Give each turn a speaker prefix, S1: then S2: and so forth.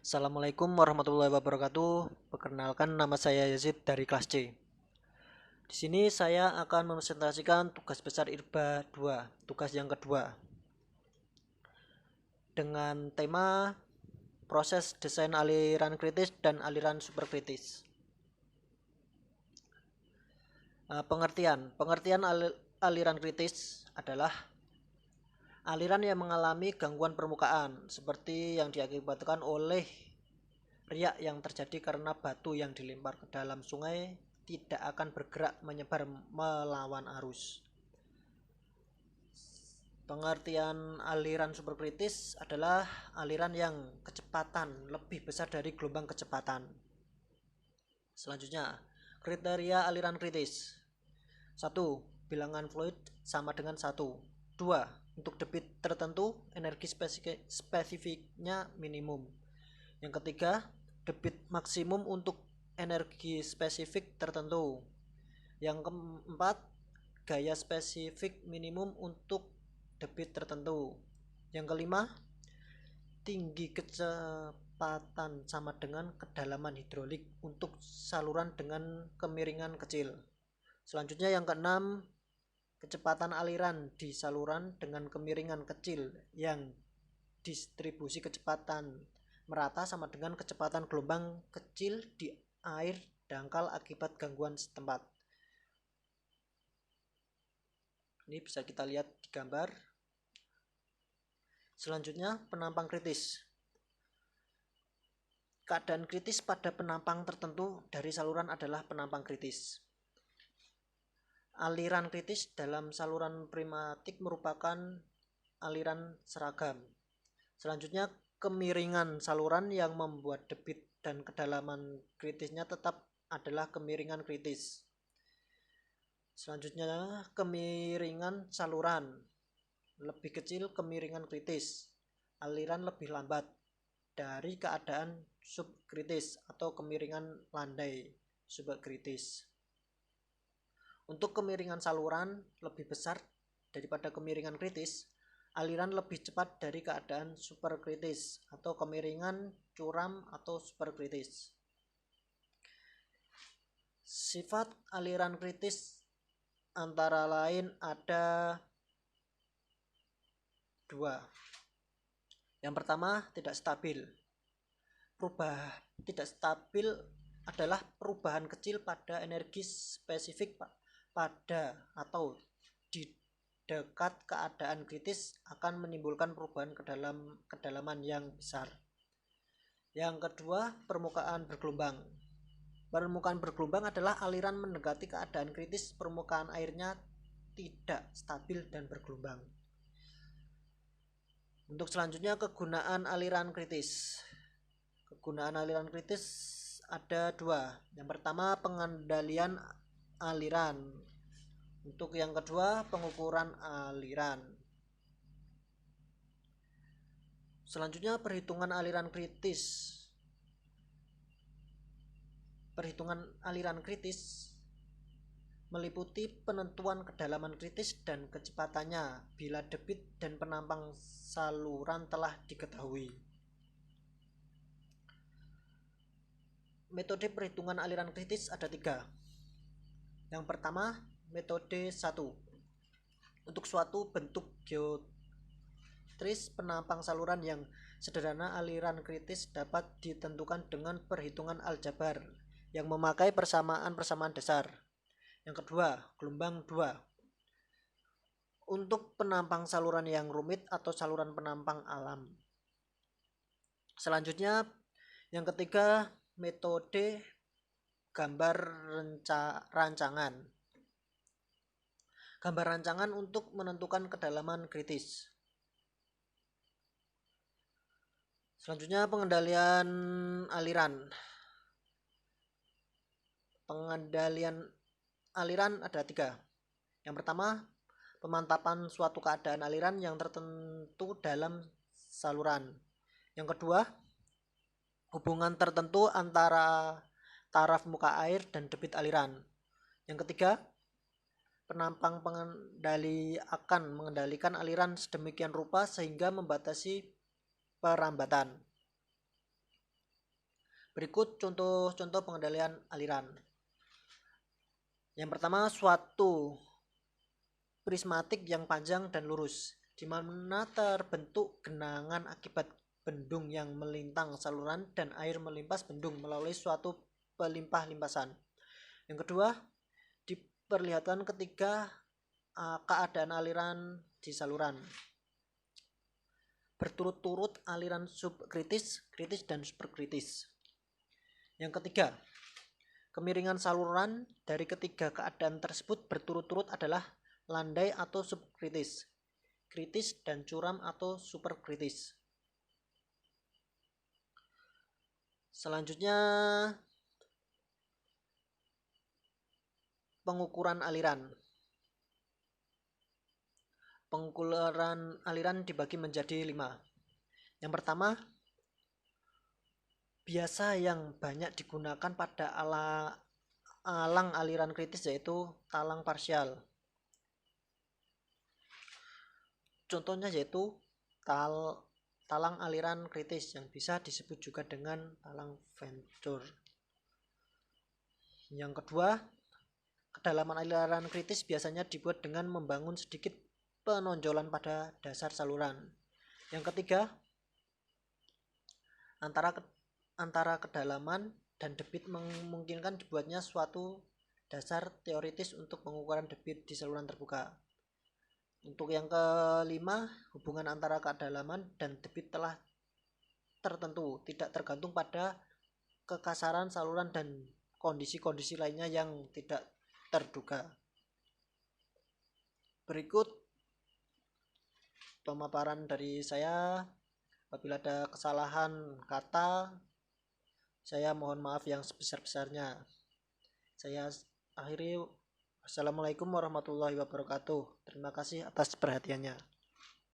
S1: Assalamualaikum warahmatullahi wabarakatuh. Perkenalkan, nama saya Yazid dari kelas C. Di sini saya akan mempresentasikan tugas besar IRBA 2, tugas yang kedua. Dengan tema proses desain aliran kritis dan aliran superkritis. Pengertian aliran kritis adalah aliran yang mengalami gangguan permukaan seperti yang diakibatkan oleh riak yang terjadi karena batu yang dilempar ke dalam sungai tidak akan bergerak menyebar melawan arus. Pengertian aliran superkritis adalah aliran yang kecepatan lebih besar dari gelombang kecepatan. Selanjutnya, kriteria aliran kritis. 1. Bilangan fluid sama dengan 1. 2. Untuk debit tertentu, energi spesifiknya minimum. Yang ketiga, debit maksimum untuk energi spesifik tertentu. Yang keempat, gaya spesifik minimum untuk debit tertentu. Yang kelima, tinggi kecepatan sama dengan kedalaman hidrolik untuk saluran dengan kemiringan kecil. Selanjutnya yang keenam, kecepatan aliran di saluran dengan kemiringan kecil yang distribusi kecepatan merata sama dengan kecepatan gelombang kecil di air dangkal akibat gangguan setempat. Ini bisa kita lihat di gambar. Selanjutnya, penampang kritis. Keadaan kritis pada penampang tertentu dari saluran adalah penampang kritis. Aliran kritis dalam saluran pneumatik merupakan aliran seragam. Selanjutnya, kemiringan saluran yang membuat debit dan kedalaman kritisnya tetap adalah kemiringan kritis. Selanjutnya, kemiringan saluran lebih kecil kemiringan kritis. Aliran lebih lambat dari keadaan subkritis atau kemiringan landai subkritis. Untuk kemiringan saluran lebih besar daripada kemiringan kritis, aliran lebih cepat dari keadaan superkritis atau kemiringan curam atau superkritis. Sifat aliran kritis antara lain ada 2. Yang pertama, tidak stabil. Tidak stabil adalah perubahan kecil pada energi spesifik pada atau di dekat keadaan kritis akan menimbulkan perubahan kedalaman yang besar. Yang kedua, permukaan bergelombang. Permukaan bergelombang adalah aliran mendekati keadaan kritis, permukaan airnya tidak stabil dan bergelombang. Untuk selanjutnya, kegunaan aliran kritis. Kegunaan aliran kritis ada 2. Yang pertama, pengendalian aliran. Untuk yang kedua, pengukuran aliran. Selanjutnya, perhitungan aliran kritis. Perhitungan aliran kritis meliputi penentuan kedalaman kritis dan kecepatannya bila debit dan penampang saluran telah diketahui. Metode perhitungan aliran kritis ada 3. Yang pertama, metode 1. Untuk suatu bentuk geometris penampang saluran yang sederhana, aliran kritis dapat ditentukan dengan perhitungan aljabar yang memakai persamaan dasar. Yang kedua, gelombang 2. Untuk penampang saluran yang rumit atau saluran penampang alam. Selanjutnya, yang ketiga, metode gambar rancangan. Gambar rancangan untuk menentukan kedalaman kritis. Selanjutnya, pengendalian aliran. Pengendalian aliran ada 3. Yang pertama, pemantapan suatu keadaan aliran yang tertentu dalam saluran. Yang kedua, hubungan tertentu antara taraf muka air dan debit aliran. Yang ketiga, penampang pengendali akan mengendalikan aliran sedemikian rupa sehingga membatasi perambatan. Berikut contoh-contoh pengendalian aliran. Yang pertama, suatu prismatik yang panjang dan lurus, di mana terbentuk genangan akibat bendung yang melintang saluran dan air melimpas bendung melalui suatu pelimpah-limpasan. Yang kedua, diperlihatkan ketika keadaan aliran di saluran. Berturut-turut aliran subkritis, kritis, dan superkritis. Yang ketiga, kemiringan saluran dari ketiga keadaan tersebut berturut-turut adalah landai atau subkritis, kritis, dan curam atau superkritis. Selanjutnya, pengukuran aliran. Pengukuran aliran dibagi menjadi 5. Yang pertama, biasa yang banyak digunakan pada alang aliran kritis yaitu talang parsial. Contohnya yaitu talang aliran kritis yang bisa disebut juga dengan talang Venturi. Yang kedua, kedalaman aliran kritis biasanya dibuat dengan membangun sedikit penonjolan pada dasar saluran. Yang ketiga, antara kedalaman dan debit memungkinkan dibuatnya suatu dasar teoritis untuk pengukuran debit di saluran terbuka. Untuk yang kelima, hubungan antara kedalaman dan debit telah tertentu, tidak tergantung pada kekasaran saluran dan kondisi-kondisi lainnya yang tidak terduga. Berikut pemaparan dari saya. Apabila ada kesalahan kata, saya mohon maaf yang sebesar-besarnya. Saya akhiri. Assalamualaikum warahmatullahi wabarakatuh. Terima kasih atas perhatiannya.